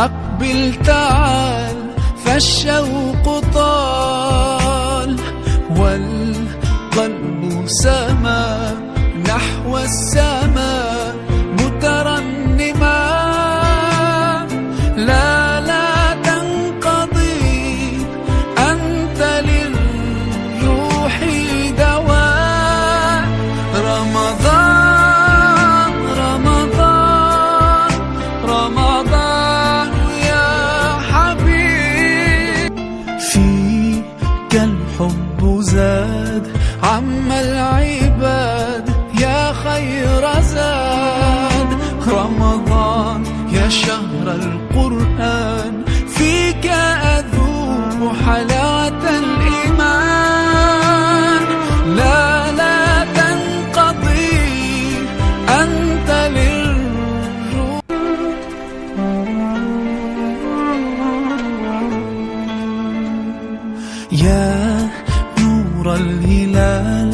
أقبل تعال فالشوق طال والقلب سما نحو السماء مترنما. لا تنقضي أنت للروح دواء. رمضان رمضان رمضان يا حبيب، فيك الحب زاد عم العباد يا خير زاد. رمضان يا شهر القرآن فيك أذوق حلاوة الإيمان. لا تنقضي أنت للروح. يا نور الهلال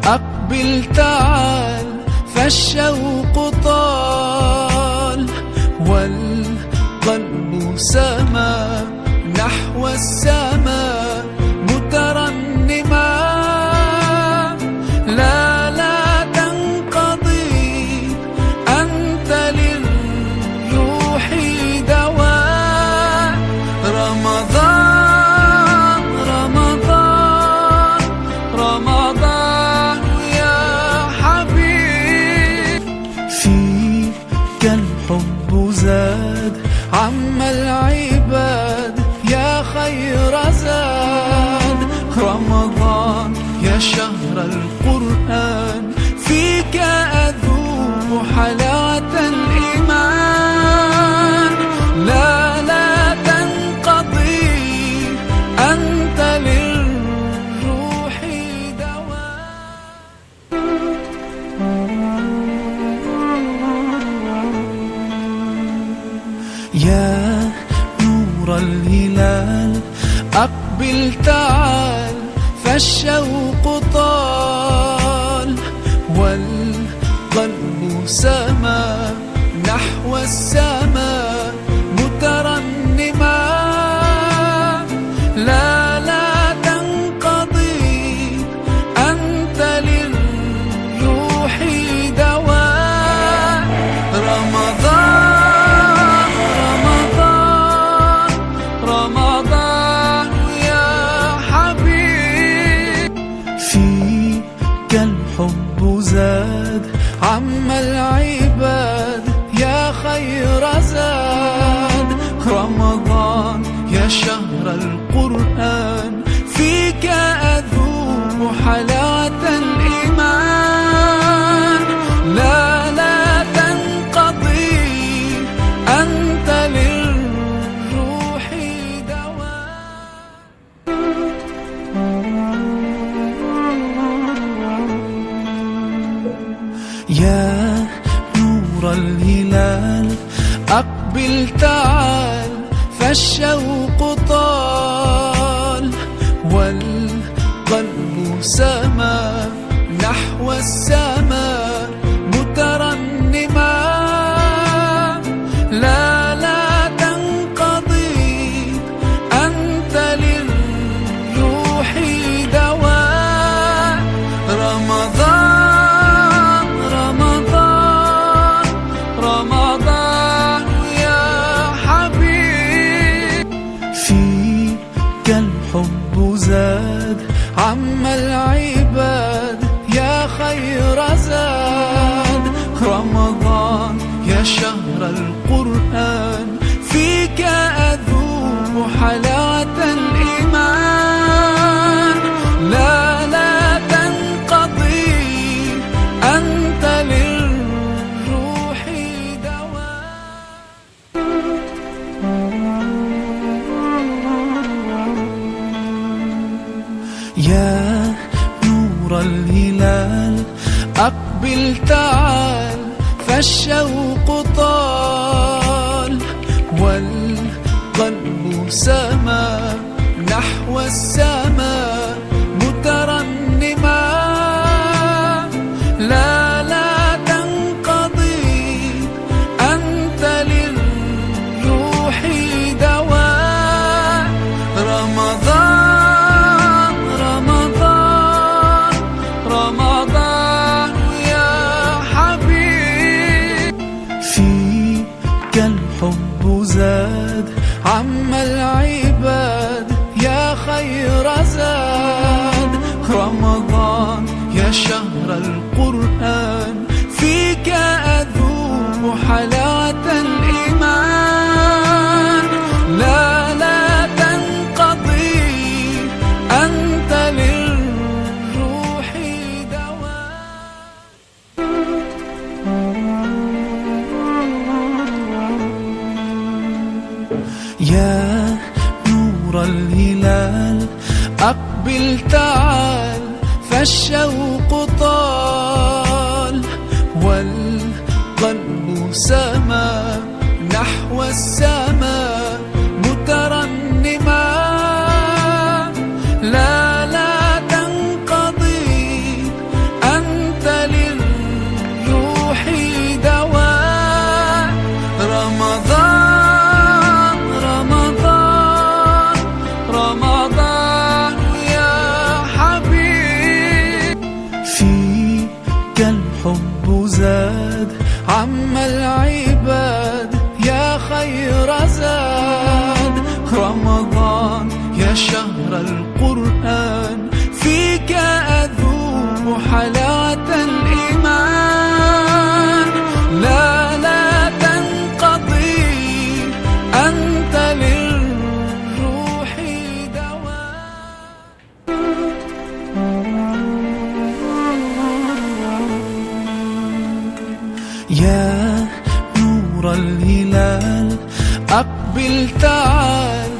أقبل تعال فالشوق طال والقلب سما نحو السماء مترنما. لا تنقضي أنت للروح دواء. رمضان رمضان رمضان يا حبيب، فيك الحب زاد عم العباد يا خير زاد. رمضان يا شهر القرآن فيك أذوق حلاوة الإيمان. لا تنقضي أنت للروح دواء. يا نور الهلال أقبل تعال فالشوق طال والقلب سما نحو السماء مترنما. لا تنقضي أنت للروح دواء. رمضان رمضان رمضان يا حبيب، فيك الحب زاد عم العباد يا خير زاد. رمضان يا شهر القرآن فيك أذوق حلاوة الإيمان. لا تنقضي أنت للروح دواء. يا نور الهلال أقبل تعال فالشوق طال والقلب سما نحو السماء مترنما. لا تنقضي أنت للروح دواء. رمضان رمضان رمضان يا حبيب، فيك الحب زاد عم العباد يا خير زاد. رمضان يا شهر القرآن فيك أذوق حلاوة الإيمان. لا تنقضي أنت للروح دواء. يا نور الهلال أقبل تعال فالشوق طال والقلب سما نحو السماء مترنما. لا تنقضي أنت للروح يا شهر القرآن، فيك أذوق حلاوة الإيمان. لا تنقضي، أنت للروح دواء. يا نور الهلال أقبل تعال، فالشوق طال والقلب سما نحو السماء مترنما. لا تنقضي، أنت للروح دواء. رمضان رمضان رمضان يا حبيب، فيك الحب زاد عم العباد يا خير زاد. رمضان يا شهر القرآن، فيك أذوق حلاوة الإيمان. لا تنقضي، أنت للروح دواء. يا نور الهلال أقبل تعال،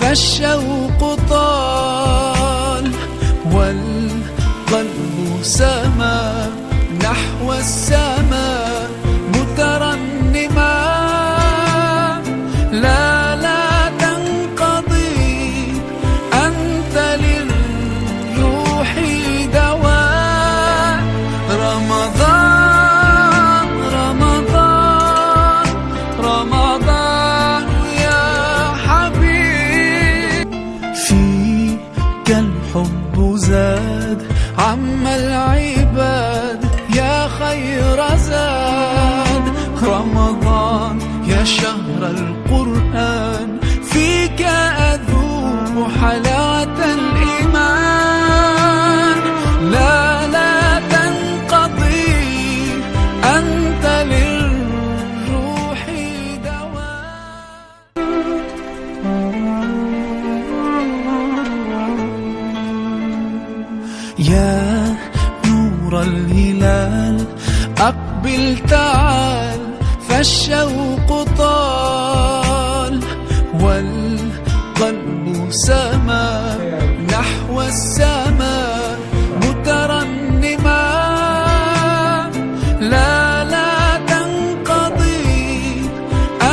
فالشوق طال والقلب سما نحو السماء مترنما. لا تنقضي، أنت للروح دواء. رمضان رمضان رمضان يا حبيب، فيك الحب زاد عم العباد يا خير زاد. رمضان يا شهر القرآن، فيك أذوق حلاوة الإيمان. لا تنقضي، أنت للروح دواء. يا نور الهلال أقبل تعال، فالشوق طال والقلب سما نحو السماء مترنما. لا تنقضي،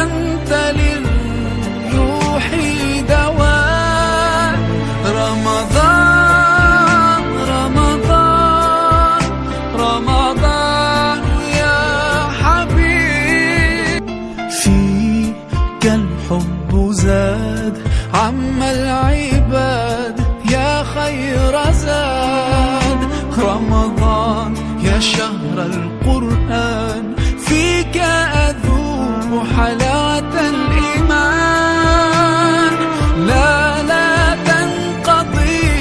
أنت للروح دواء. رمضان رمضان رمضان يا حبيب، فيك الحب زاد عم العباد يا خير زاد. رمضان يا شهر القرآن، فيك أذوق حلاوة الإيمان. لا تنقضي،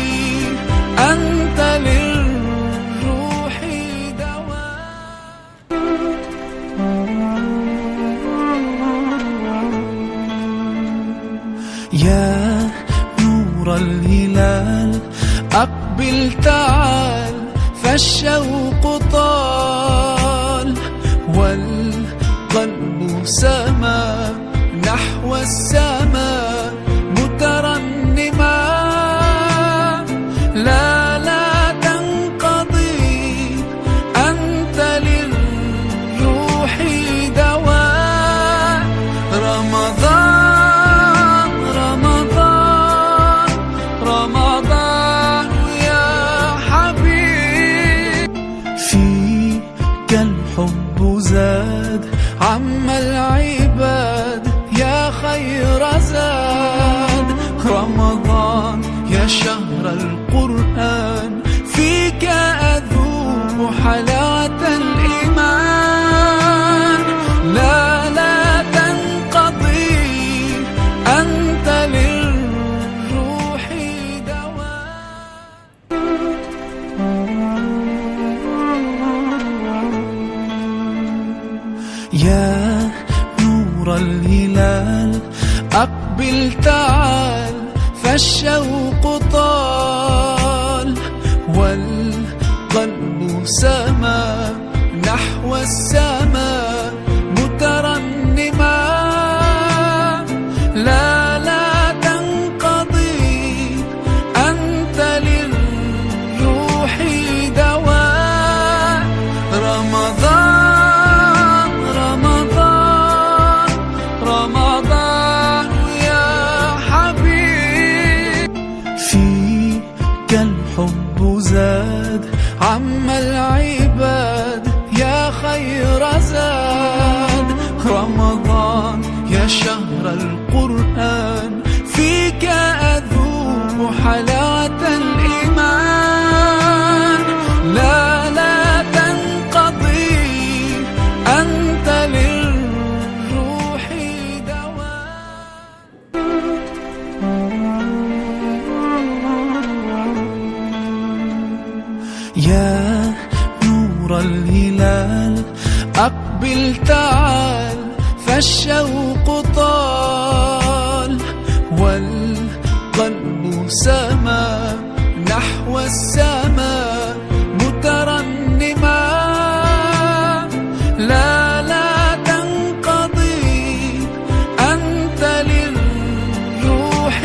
أنت للروح دواء. يا نور الهلال أقبل تعال، فالشوق طال والقلب سما نحو السماء مترنما. لا تنقضي، أنت للروح دواء. رمضان رمضان رمضان يا حبيب، فيك الحب زاد عم العباد يا خير زاد. رمضان يا شهر القرآن، فيك أذوق حلاوة الإيمان. لا تنقضي، أنت للروح دواء. أقبل تعال فالشوق طال، والقلب سما نحو السماء مترنما. لا تنقضي أنت للروح دواء. رمضان رمضان رمضان يا حبيب، فيك الحب زاد عم العباد يا خير زاد. رمضان يا شهر القرآن، فيك أذوق حلاوة الإيمان. لا تنقضي أنت للروح دواء. يا نور الهلال أقبل تعال فالشوق طال، والقلب سما نحو السماء مترنما. لا تنقضي أنت للروح